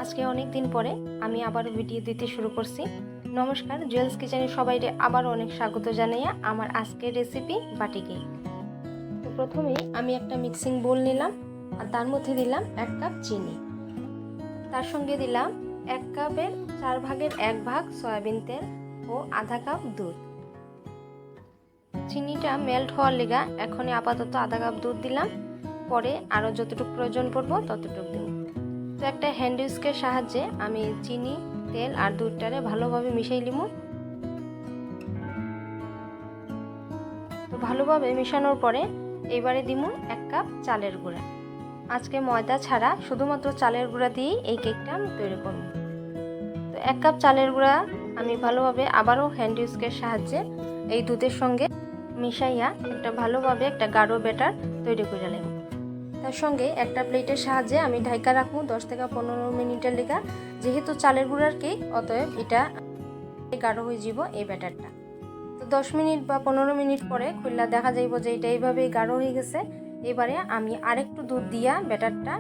আজকে অনেক দিন পরে আমি আবার ভিডিও দিতে শুরু করছি। নমস্কার, জুয়েলস কিচেনে সবাইকে আবার অনেক স্বাগত জানাইয়া আমার আজকের রেসিপি বাটি কেক। তো প্রথমেই আমি একটা মিক্সিং বোল নিলাম আর তার মধ্যে দিলাম 1 কাপ চিনি, তার সঙ্গে দিলাম 1 কাপের 4 ভাগের 1 ভাগ সয়াবিন তেল ও আধা কাপ দুধ। চিনিটা মেল্ট হওয়ার লেগা এখনই আপাতত আধা কাপ দুধ দিলাম, পরে আরও যতটুকু প্রয়োজন পড়বো ততটুকু দিব। তো একটা হ্যান্ড উইস্কের সাহায্যে আমি চিনি, তেল আর দুধটারে ভালোভাবে মিশাই নিব। তো ভালোভাবে মিশানোর পরে এবারে দিব 1 কাপ চালের গুঁড়া। আজকে ময়দা ছাড়া শুধুমাত্র চালের গুঁড়া দিয়েই এই কেকটা আমি তৈরি করব। তো 1 কাপ চালের গুঁড়া আমি ভালোভাবে আবারও হ্যান্ড উইস্কের সাহায্যে এই দুধের সঙ্গে মিশাইয়া ভালোভাবে একটা গাঢ় ব্যাটার তৈরি করে নেব। তার সঙ্গে একটা প্লেটের সাহায্যে আমি ঢাকা রাখবো 10 থেকে 15 মিনিটের লেগা। যেহেতু চালের গুঁড়ার কেক, অতএব এটা গাঢ় হয়ে যাব এই ব্যাটারটা। তো 10 মিনিট বা 15 মিনিট পরে খুললা দেখা যাইব যে এটা এইভাবেই গাঢ় হয়ে গেছে। এবারে আমি আরেকটু দুধ দিয়া ব্যাটারটা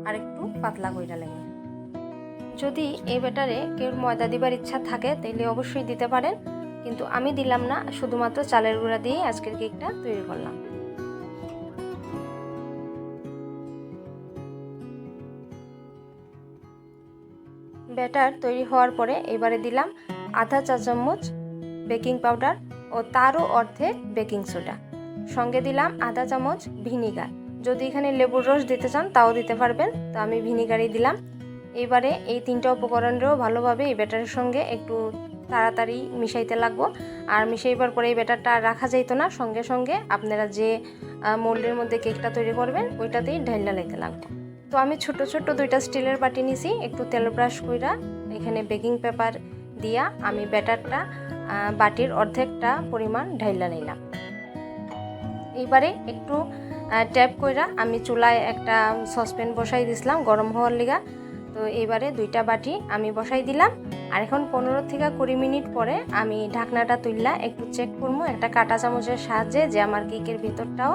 আরেকটু পাতলা করে নেব। যদি এই ব্যাটারে কেউ ময়দা দিবার ইচ্ছা থাকে তাহলে অবশ্যই দিতে পারেন, কিন্তু আমি দিলাম না, শুধুমাত্র চালের গুঁড়া দিয়ে আজকের কেকটা তৈরি করলাম। ব্যাটার তৈরি হওয়ার পরে এবারে দিলাম আধা চা চামচ বেকিং পাউডার ও তারও অর্ধেক বেকিং সোডা, সঙ্গে দিলাম আধা চামচ ভিনিগার। যদি এখানে লেবুর রস দিতে চান তাও দিতে পারবেন, তো আমি ভিনিগারই দিলাম। এবারে এই তিনটা উপকরণেও ভালোভাবে এই ব্যাটারের সঙ্গে একটু তাড়াতাড়ি মিশাইতে লাগবো। আর মিশাইবার পরে এই ব্যাটারটা রাখা যাইতো না, সঙ্গে সঙ্গে আপনারা যে মোল্ডের মধ্যে কেকটা তৈরি করবেন ওইটাতেই ঢাইলা লাইতে লাগবে। তো আমি ছোট ছোট 2টা স্টিলের বাটি নিছি, একটু তেল ব্রাশ কইরা এখানে বেকিং পেপার দিয়া আমি ব্যাটারটা বাটির অর্ধেকটা পরিমাণ ঢাইলা নিলাম। এইবারে একটু ট্যাপ কইরা আমি চুলায় একটা সসপ্যান বসাই দিছিলাম গরম হওয়ার লিগা। তো এইবারে 2টা বাটি আমি বসাই দিলাম। আর এখন 15 থেকে 20 মিনিট পরে আমি ঢাকনাটা তুললা একটু চেক করবো একটা কাঁটা চামচের সাহায্যে যে আমার কেকের ভিতরটাও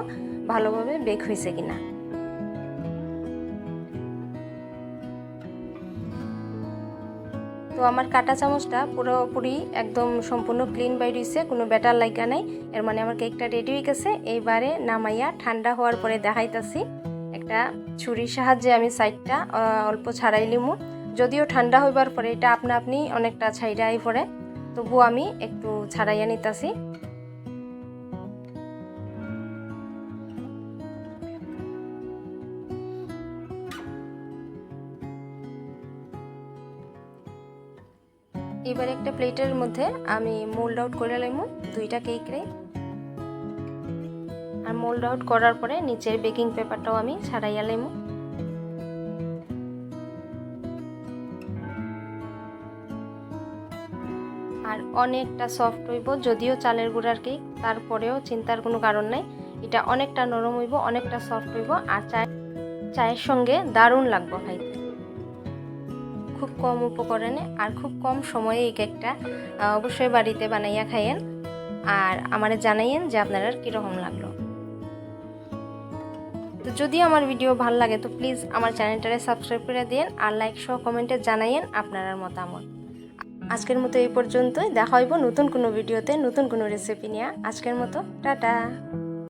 ভালোভাবে বেক হয়েছে কিনা। তো আমার কাঁটা চামচটা পুরোপুরি একদম সম্পূর্ণ ক্লিন বাইর হয়েছে, কোনো ব্যাটার লাগা নাই। এর মানে আমার কেকটা রেডি হয়ে গেছে। এইবারে নামাইয়া ঠান্ডা হওয়ার পরে দেখাইতাছি। একটা ছুরির সাহায্যে আমি সাইডটা অল্প ছাড়াই লিমু। যদিও ঠান্ডা হইবার পরে এটা আপনি অনেকটা ছাইড়াই পড়ে, তবুও আমি একটু ছাড়াইয়া নিতাছি। এবার একটা প্লেটের মধ্যে আমি মোল্ড আউট করে লাইমু 2টা কেকরে। আর মোল্ড আউট করার পরে নিচের বেকিং পেপারটাও আমি ছাড়াইয়া লাইমু। আর অনেকটা সফট হইব, যদিও চালের গুঁড়ার কেক, তারপরেও চিন্তার কোনো কারণ নাই। এটা অনেকটা নরম হইব, অনেকটা সফট হইব, আর চায়ের সঙ্গে দারুণ লাগবে খাইতে। খুব কম উপকরণে আর খুব কম সময়ে এই কেকটা অবশ্যই বাড়িতে বানাইয়া খাইয়েন, আর আমারে জানাইয়েন যে আপনারা কীরকম লাগলো। তো যদি আমার ভিডিও ভালো লাগে তো প্লিজ আমার চ্যানেলটারে সাবস্ক্রাইব করে দিন আর লাইক সহ কমেন্টে জানাইয়েন আপনার মতামত। আজকের মতো এই পর্যন্তই, দেখা হইব নতুন কোনো ভিডিওতে নতুন কোনো রেসিপি নিয়ে। আজকের মতো টাটা।